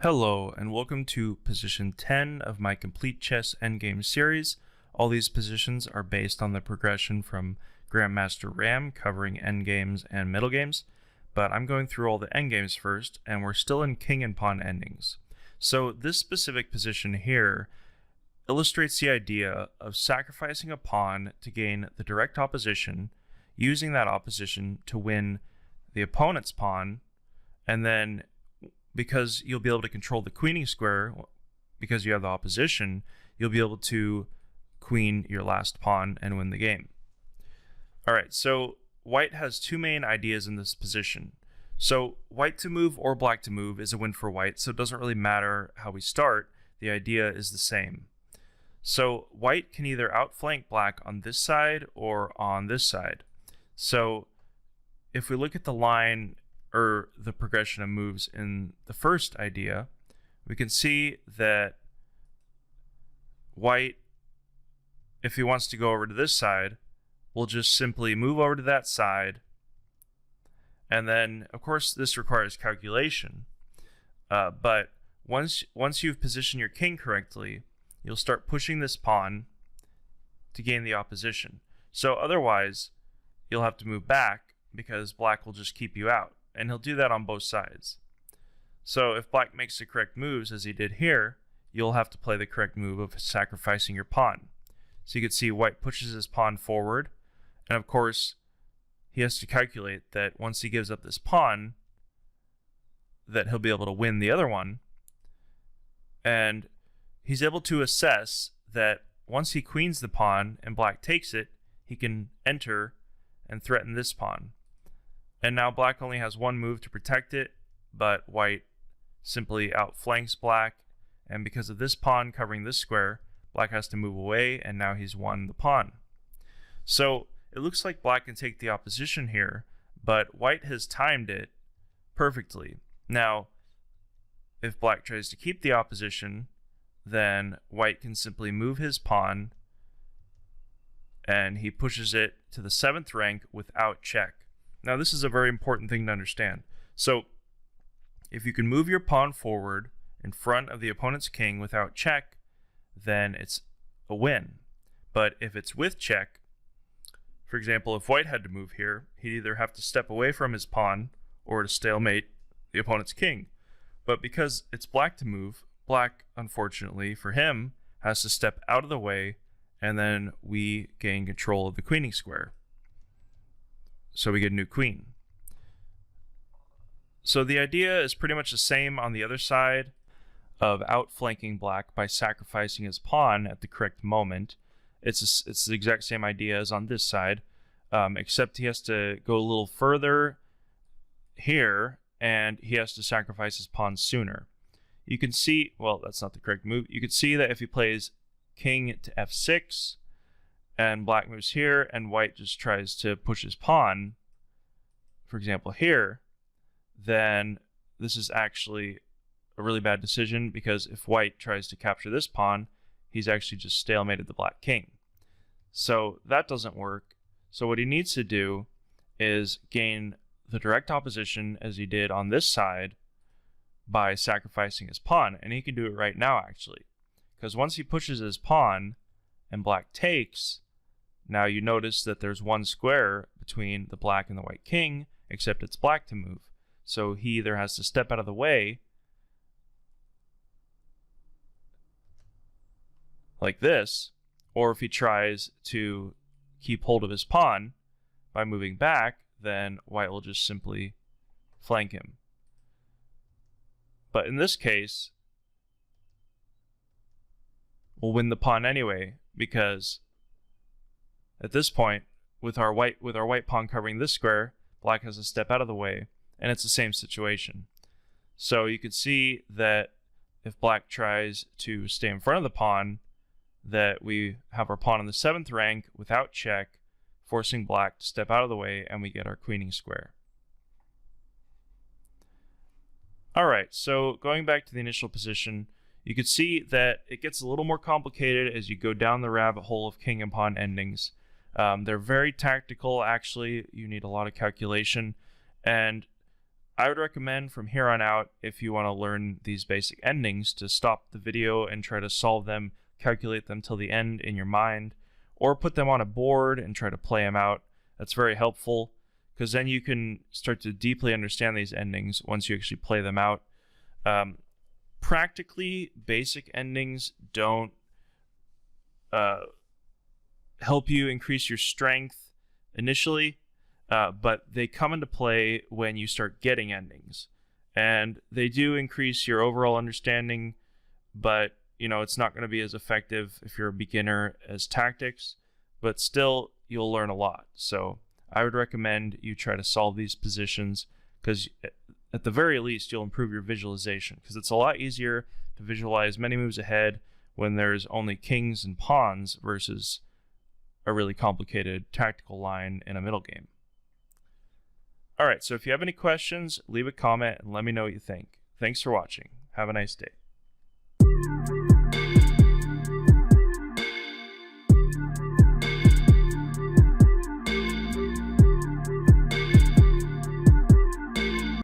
Hello, and welcome to position 10 of my Complete Chess Endgame series. All these positions are based on the progression from Grandmaster Ram, covering endgames and middle games, but I'm going through all the endgames first, and we're still in king and pawn endings. So this specific position here illustrates the idea of sacrificing a pawn to gain the direct opposition, using that opposition to win the opponent's pawn, and then because you'll be able to control the queening square, because you have the opposition, you'll be able to queen your last pawn and win the game. Alright, so white has two main ideas in this position. So white to move or black to move is a win for white, so it doesn't really matter how we start, the idea is the same. So white can either outflank black on this side or on this side. So if we look at the line or the progression of moves in the first idea, we can see that white, if he wants to go over to this side, will just simply move over to that side. And then, of course, this requires calculation. But once you've positioned your king correctly, you'll start pushing this pawn to gain the opposition. So otherwise, you'll have to move back because black will just keep you out. And he'll do that on both sides. So if black makes the correct moves, as he did here, you'll have to play the correct move of sacrificing your pawn. So you can see white pushes his pawn forward, and of course, he has to calculate that once he gives up this pawn, that he'll be able to win the other one. And he's able to assess that once he queens the pawn and black takes it, he can enter and threaten this pawn. And now black only has one move to protect it, but white simply outflanks black, and because of this pawn covering this square, black has to move away, and now he's won the pawn. So it looks like black can take the opposition here, but white has timed it perfectly. Now, if black tries to keep the opposition, then white can simply move his pawn, and he pushes it to the 7th rank without check. Now, this is a very important thing to understand. So, if you can move your pawn forward in front of the opponent's king without check, then it's a win. But if it's with check, for example, if white had to move here, he'd either have to step away from his pawn or to stalemate the opponent's king. But because it's black to move, black, unfortunately for him, has to step out of the way, and then we gain control of the queening square. So we get a new queen. So the idea is pretty much the same on the other side of outflanking black by sacrificing his pawn at the correct moment. It's the exact same idea as on this side, except he has to go a little further here, and he has to sacrifice his pawn sooner. You can see, well, that's not the correct move. You can see that if he plays king to f6, and black moves here, and white just tries to push his pawn, for example here, then this is actually a really bad decision, because if white tries to capture this pawn, he's actually just stalemated the black king. So that doesn't work. So what he needs to do is gain the direct opposition, as he did on this side, by sacrificing his pawn, and he can do it right now actually, because once he pushes his pawn and black takes, now you notice that there's one square between the black and the white king, except it's black to move. So he either has to step out of the way, like this, or if he tries to keep hold of his pawn by moving back, then white will just simply flank him. But in this case, we'll win the pawn anyway, because at this point, with our white pawn covering this square, black has to step out of the way, and it's the same situation. So you can see that if black tries to stay in front of the pawn, that we have our pawn in the 7th rank without check, forcing black to step out of the way, and we get our queening square. Alright, so going back to the initial position, you can see that it gets a little more complicated as you go down the rabbit hole of king and pawn endings. They're very tactical, actually. You need a lot of calculation, and I would recommend from here on out, if you want to learn these basic endings, to stop the video and try to solve them, calculate them till the end in your mind, or put them on a board and try to play them out. That's very helpful, because then you can start to deeply understand these endings once you actually play them out. Practically, basic endings don't help you increase your strength initially, but they come into play when you start getting endings. And they do increase your overall understanding, but it's not going to be as effective if you're a beginner as tactics, but still you'll learn a lot. So I would recommend you try to solve these positions, because at the very least you'll improve your visualization, because it's a lot easier to visualize many moves ahead when there's only kings and pawns versus a really complicated tactical line in a middle game. Alright, so if you have any questions, leave a comment and let me know what you think. Thanks for watching. Have a nice day.